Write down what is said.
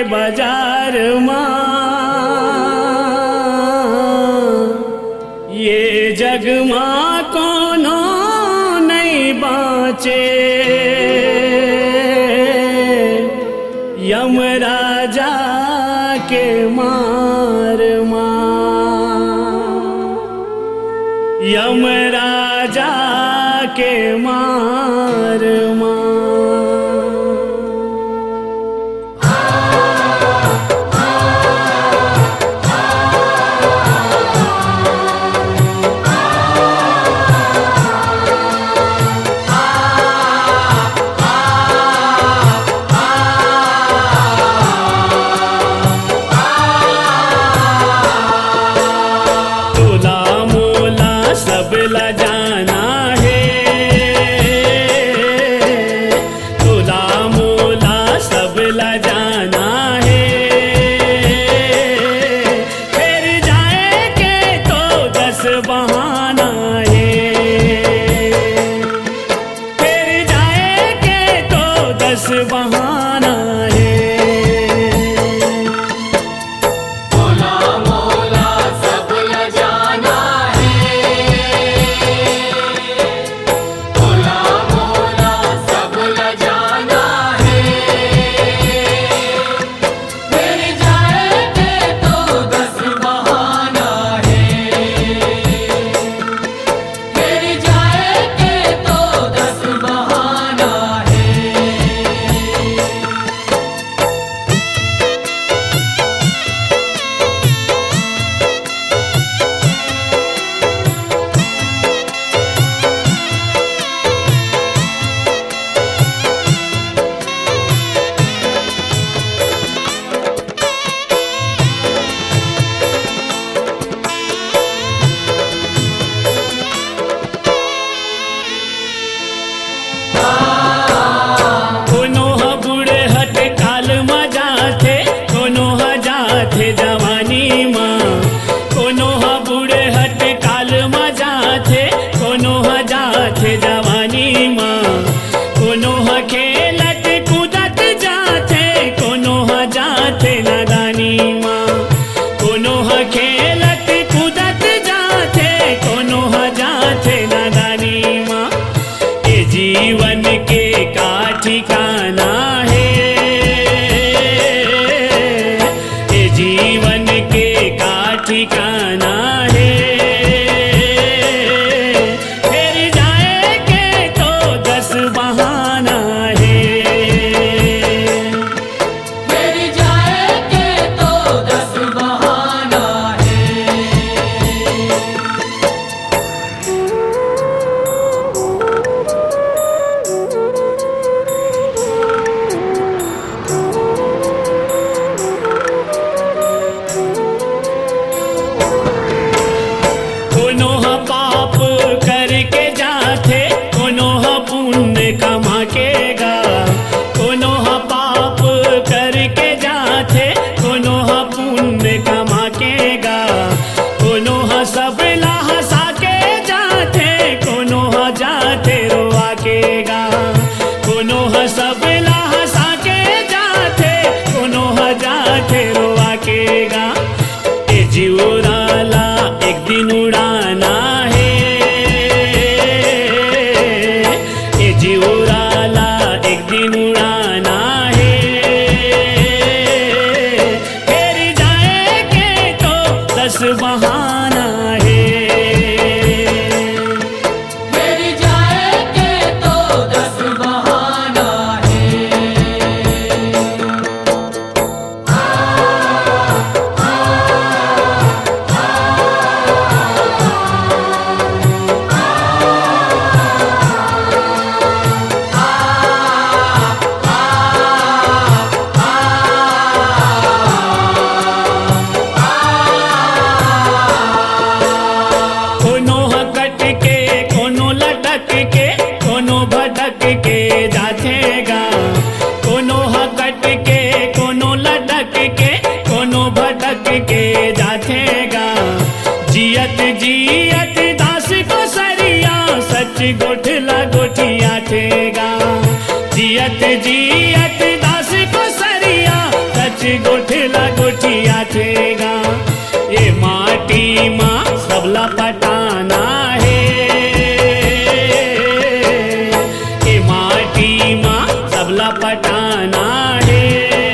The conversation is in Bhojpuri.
बाजार ये जग मां कोनो नहीं बाँचे। यमराजा के मार यमराजा के मार सब ला जाना है, तुला मोला सब ला जाना है। फिर जाएंगे तो 10 बहाना है, फिर जाएंगे तो 10 बहाना है। जवानी माँ कोनो हा बूढ़े हट काल मजा थे, कोनो हा जाथे जवानी माँ। कोनो हा खेलत कूदत जाथे, कोनो हा जाथे नादानी माँ। कोनो हा खेलत कूदत जाथे, कोनो हा जाथे नादानी माँ। ये जीवन के का ठिकाना है, जीवन के का ठिकाना है। फिर जाएंगे तो 10 बहाना है, फिर जाएंगे तो 10 बहाना है। कोनो हा पाप करके जाथे, कोनो हा पुण्य कमा के गा। कोनो हा पाप करके जाथे, कोनो हा पुण्य कमा के गा। कोनो हा सब ला हंसा के जाथे, कोनो हा जाथे रोआ के गा। कोनो हा सब ला हंसा के जाथे, कोनो हा जाथे रोआ के गा। ए जीवराला एक दिन उड़ाना है, ये जीवराला एक दिन उड़ाना है। फिर जाएंगे तो 10 बहाना है, फिर जाएंगे तो 10 बहाना है। कोनो हा कट के, कोनो लटक के, कोनो भटक के जाथे गा। कोनो हा कट के, कोनो लटक के, कोनो भटक के जाथे गा। जियत जियत दास को सरिया, सच गोठला गोठिया थे गा। जियत जियत दास को सरिया, सच बच गोठला गोठिया थेगा ये माटी माँ सबला पटाना है ये माटी माँ सबला पटाना है